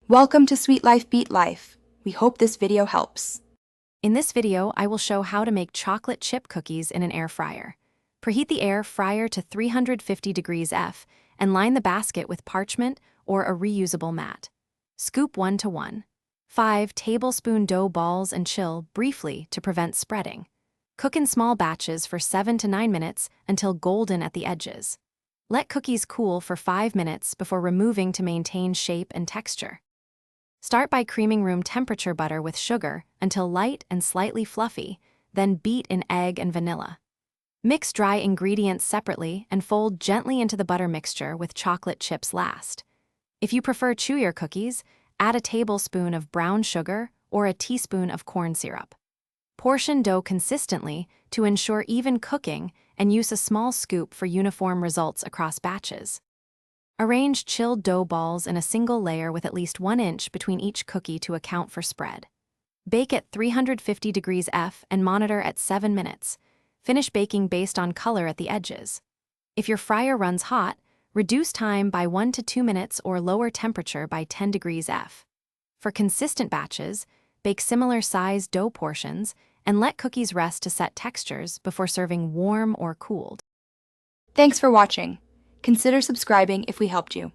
Welcome to Sweet Life Beat Life. We hope this video helps. In this video, I will show how to make chocolate chip cookies in an air fryer. Preheat the air fryer to 350 degrees F and line the basket with parchment or a reusable mat. Scoop 1 to 1. 5 tablespoon dough balls and chill briefly to prevent spreading. Cook in small batches for 7 to 9 minutes until golden at the edges. Let cookies cool for 5 minutes before removing to maintain shape and texture. Start by creaming room temperature butter with sugar until light and slightly fluffy, then beat in egg and vanilla. Mix dry ingredients separately and fold gently into the butter mixture with chocolate chips last. If you prefer chewier cookies, add a tablespoon of brown sugar or a teaspoon of corn syrup. Portion dough consistently to ensure even cooking and use a small scoop for uniform results across batches. Arrange chilled dough balls in a single layer with at least 1 inch between each cookie to account for spread. Bake at 350 degrees F and monitor at 7 minutes. Finish baking based on color at the edges. If your fryer runs hot, reduce time by 1 to 2 minutes or lower temperature by 10 degrees F. For consistent batches, bake similar sized dough portions and let cookies rest to set textures before serving warm or cooled. Thanks for watching. Consider subscribing if we helped you.